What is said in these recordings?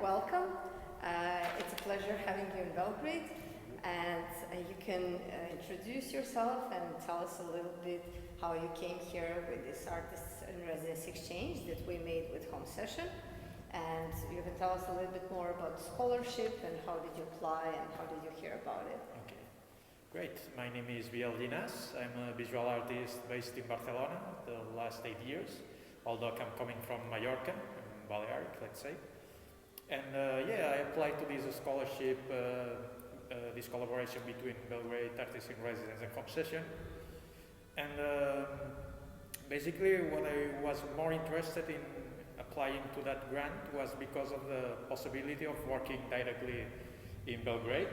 welcome. It's a pleasure having you in Belgrade, and you can introduce yourself and tell us a little bit how you came here with this artists and residence exchange that we made with Home Session, and you can tell us a little bit more about scholarship and how did you apply and how did you hear about it. Okay, great. My name is Biel Llinàs. I'm a visual artist based in Barcelona the last 8 years, although I'm coming from Mallorca, Balearic, let's say. And I applied to this scholarship, this collaboration between Belgrade Artists in Residence and Home Session. And basically what I was more interested in applying to that grant was because of the possibility of working directly in Belgrade,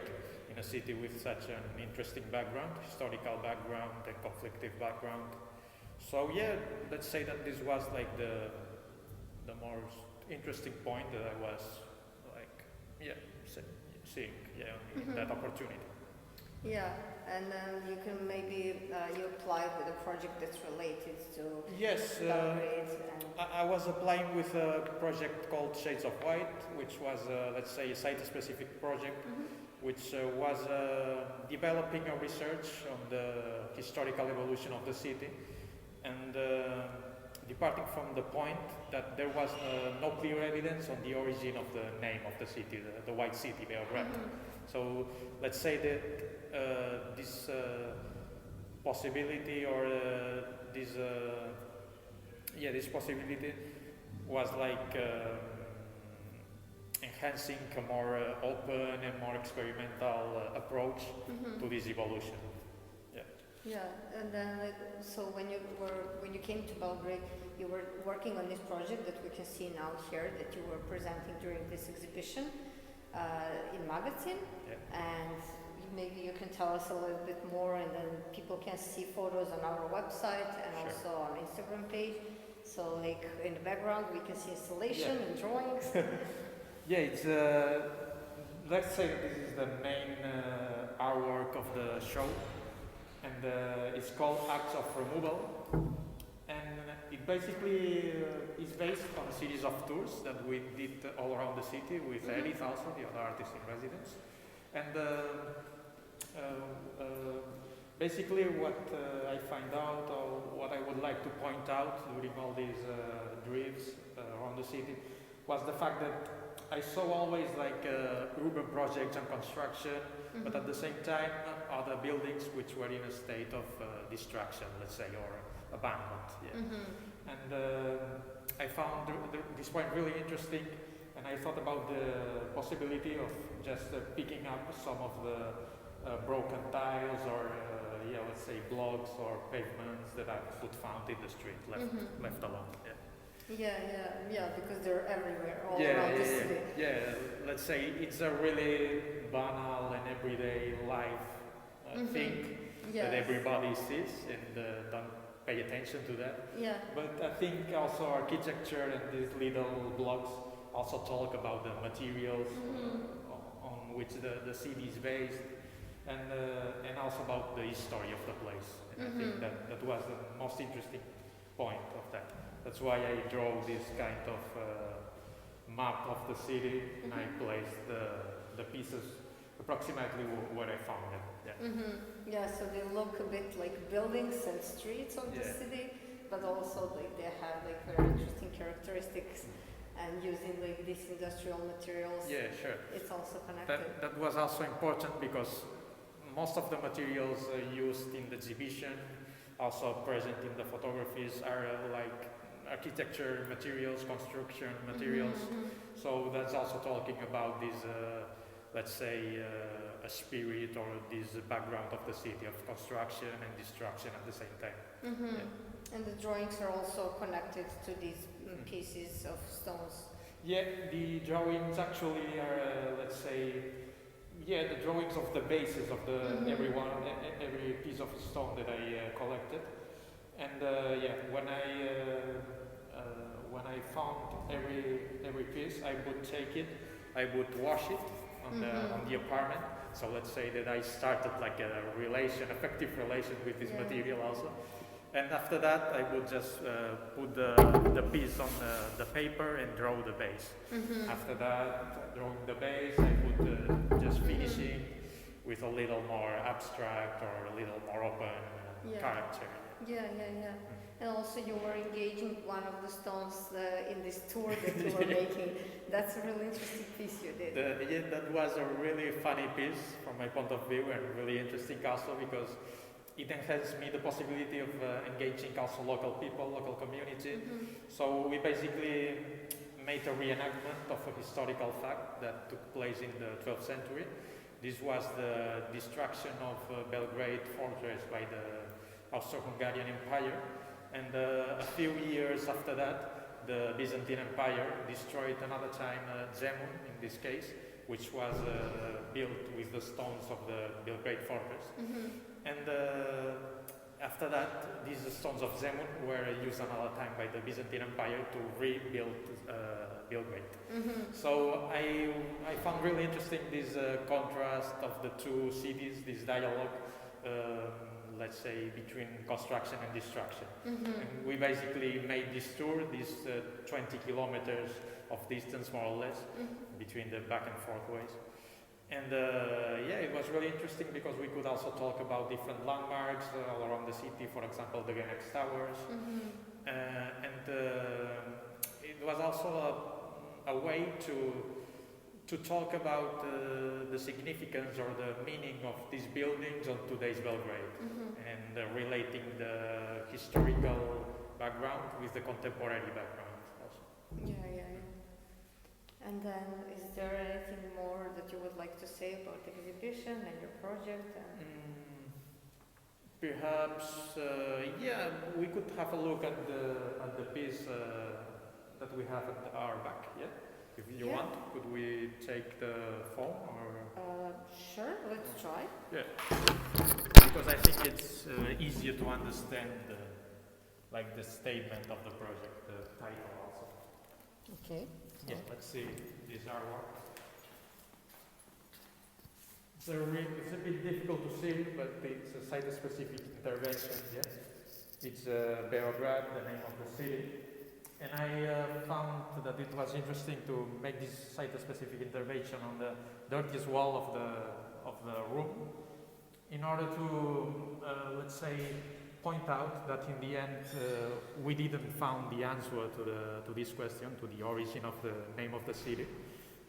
in a city with such an interesting background, historical background and conflictive background. So yeah, let's say that this was like the more interesting point that I was like, seeing in that opportunity. Yeah, and then you can maybe you apply with a project that's related to Belgrade. I was applying with a project called Shades of White, which was let's say a site-specific project, which was developing a research on the historical evolution of the city, and departing from the point that there was no clear evidence on the origin of the name of the city, the white city, Beograd. So let's say that this possibility or this possibility was like enhancing a more open and more experimental approach to this evolution. Yeah, and then so when you came to Belgrade, you were working on this project that we can see now here that you were presenting during this exhibition in Magacin, and maybe you can tell us a little bit more, and then people can see photos on our website and also on Instagram page. So like in the background we can see installation and drawings. It's let's say that this is the main artwork of the show. And it's called Acts of Removal, and it basically is based on a series of tours that we did all around the city with Edith, also the other artist in residence. And basically what I find out, or what I would like to point out during all these drifts around the city, was the fact that I saw always like urban projects and construction, but at the same time other buildings which were in a state of destruction, let's say, or abandoned. And I found this point really interesting, and I thought about the possibility of just picking up some of the broken tiles or let's say blocks or pavements that I could found in the street, left alone. Because they're everywhere, all around the city. Let's say it's a really banal and everyday life thing that everybody sees and don't pay attention to that. But I think also architecture and these little blocks also talk about the materials on which the city is based, and also about the history of the place. And I think that was the most interesting point of that. That's why I draw this kind of map of the city, and I placed the pieces approximately where I found them. So they look a bit like buildings and streets of the city, but also like they have like very interesting characteristics, and using like these industrial materials. It's also connected. That was also important because most of the materials used in the exhibition, also present in the photographies, are like architecture materials, construction materials. So that's also talking about this, let's say, a spirit or this background of the city of construction and destruction at the same time. And the drawings are also connected to these pieces of stones. The drawings actually are, let's say, the drawings of the bases of the every piece of stone that I collected. And when I found every piece, I would take it, I would wash it on the apartment. So let's say that I started like a effective relation with this material also. And after that, I would just put the piece on the paper and draw the base. After that, drawing the base, I would just finishing with a little more abstract or a little more open character. Yeah. And also you were engaging one of the stones in this tour that you were making. That's a really interesting piece you did. That was a really funny piece from my point of view, and really interesting also because it enhanced me the possibility of engaging also local people, local community. So we basically made a reenactment of a historical fact that took place in the 12th century. This was the destruction of Belgrade fortress by the Austro-Hungarian Empire. And a few years after that, the Byzantine Empire destroyed another time Zemun, in this case, which was built with the stones of the Belgrade fortress. And after that, these stones of Zemun were used another time by the Byzantine Empire to rebuild Belgrade. So I found really interesting this contrast of the two cities, this dialogue, let's say, between construction and destruction. And we basically made this tour, this 20 kilometers of distance, more or less, between the back and forth ways. And it was really interesting because we could also talk about different landmarks all around the city, for example, the Ganex Towers. And it was also a way to talk about the significance or the meaning of these buildings on today's Belgrade, and relating the historical background with the contemporary background also. Yeah. And then, is there anything more that you would like to say about the exhibition and your project? Perhaps, we could have a look at the piece that we have at our back. Yeah. If you want, could we take the phone or? Sure, let's try. Yeah, because I think it's easier to understand the statement of the project, the title also. Okay. Yeah, let's see this artwork. It's a bit difficult to see, but it's a site-specific intervention. Yeah, it's Beograd, the name of the city. And I found that it was interesting to make this site-specific intervention on the dirtiest wall of the room, in order to, let's say, point out that in the end we didn't found the answer to this question, to the origin of the name of the city.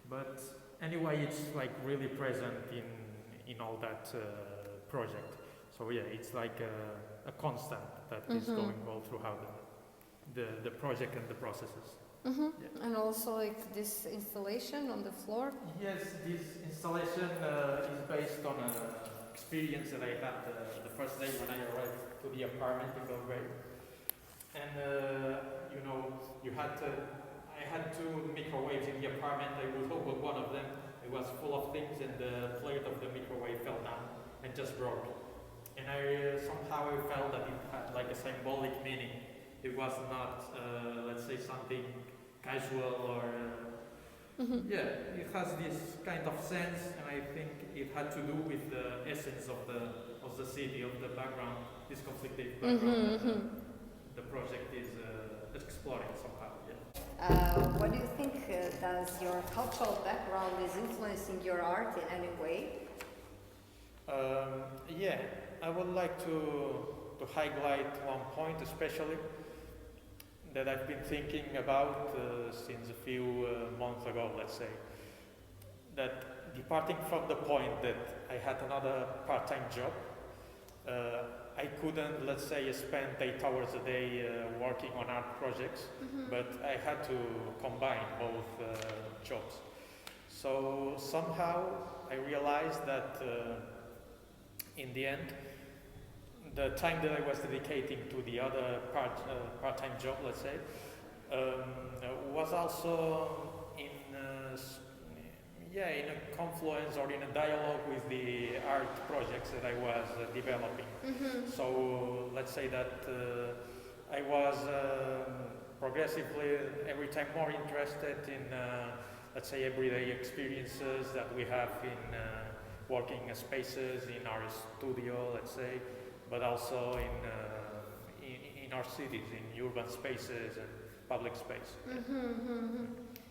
But anyway, it's like really present in all that project. So yeah, it's like a constant that is going all throughout the project and the processes. Yeah. And also like this installation on the floor? Yes, this installation is based on an experience that I had the first day when I arrived to the apartment in Belgrade. And I had two microwaves in the apartment. I would open one of them, it was full of things, and the plate of the microwave fell down and just broke. And I somehow felt that it had like a symbolic meaning. It was not, let's say, something casual or... it has this kind of sense, and I think it had to do with the essence of the city, of the background, this conflictive background that the project is exploring somehow. Yeah. What do you think does your cultural background is influencing your art in any way? I would like to highlight one point especially that I've been thinking about since a few months ago, let's say. That departing from the point that I had another part-time job, I couldn't, let's say, spend 8 hours a day working on art projects, but I had to combine both jobs. So somehow I realized that in the end, the time that I was dedicating to the other part-time job, let's say, was also in a confluence or in a dialogue with the art projects that I was developing. So let's say that I was progressively every time more interested in, let's say, everyday experiences that we have in working spaces in our studio, let's say, but also in in our cities, in urban spaces and public space.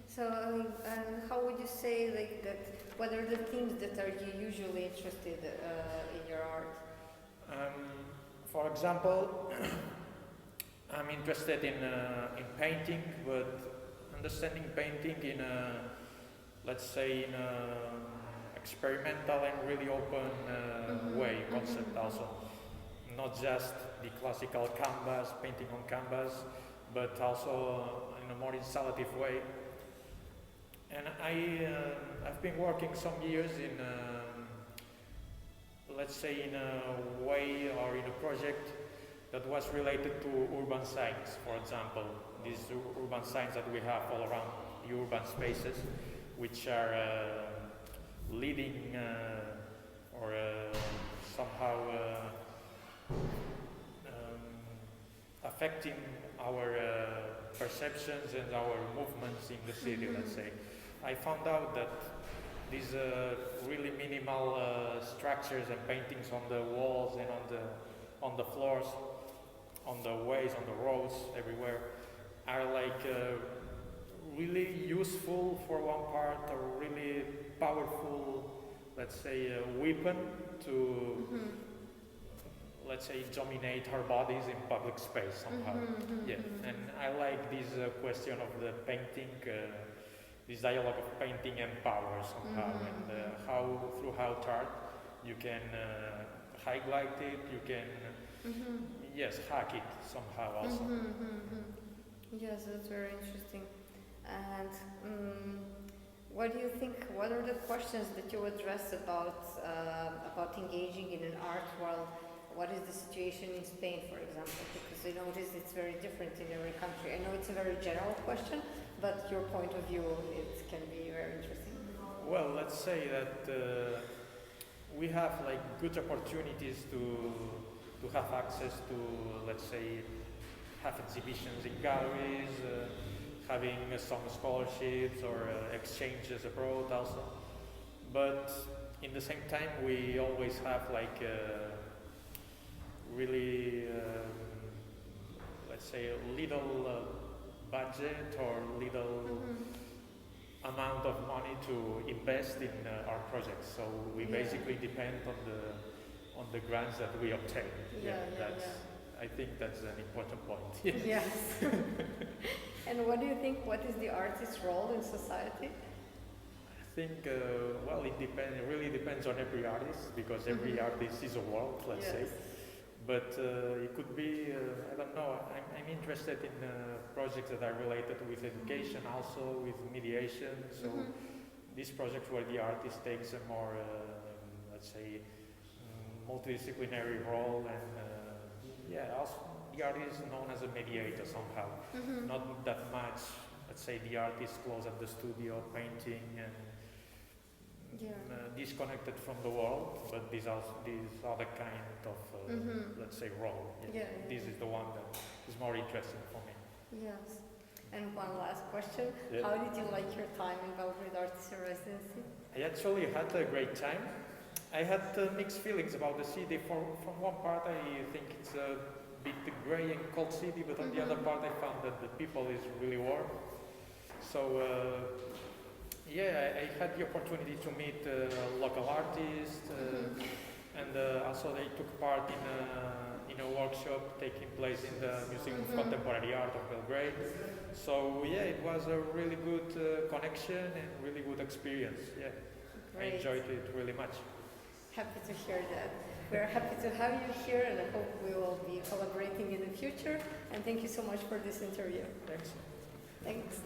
So, and how would you say like that? What are the themes that are you usually interested in your art? For example, I'm interested in painting, but understanding painting in a, let's say, in a experimental and really open way, concept also. Not just the classical canvas, painting on canvas, but also in a more installative way. And I've been working some years in, let's say, in a way or in a project that was related to urban signs, for example. These urban signs that we have all around the urban spaces, which are leading or somehow affecting our perceptions and our movements in the city, let's say. I found out that these really minimal structures and paintings on the walls and on the floors, on the ways, on the roads, everywhere, are like really useful for one part, or really powerful, let's say, weapon to, let's say, dominate our bodies in public space somehow. Yeah, and I like this question of the painting, this dialogue of painting and power somehow, and how through art you can highlight it, you can yes, hack it somehow also. Yes, that's very interesting. And what do you think? What are the questions that you address about engaging in an art? Well, what is the situation in Spain, for example? Because I notice it's very different in every country. I know it's a very general question, but your point of view, it can be very interesting. Well, let's say that we have like good opportunities to have access to, let's say, have exhibitions in galleries, having some scholarships or exchanges abroad also. But in the same time, we always have like really, let's say, little budget or little amount of money to invest in our projects. So we basically depend on the grants that we obtain. I think that's an important point. Yes. And what do you think? What is the artist's role in society? I think, well, it depends. It really depends on every artist, because every artist is a world, let's say. But it could be, I don't know, I'm interested in projects that are related with education, also with mediation. So these projects where the artist takes a more, let's say, multidisciplinary role, and also the artist is known as a mediator somehow. Not that much, let's say, the artist close at the studio painting and disconnected from the world, but these other kind of, let's say, role. This is the one that is more interesting for me. Yes. And one last question. How did you like your time in Belgrade Artist Residency? I actually had a great time. I had mixed feelings about the city. From one part, I think it's a bit grey and cold city, but on the other part, I found that the people is really warm. So, I had the opportunity to meet local artists, and also they took part in a workshop taking place in the Museum of Contemporary Art of Belgrade. So, it was a really good connection and really good experience. I enjoyed it really much. Happy to hear that. We're happy to have you here, and I hope we will be collaborating in the future. And thank you so much for this interview. Thanks. Thanks.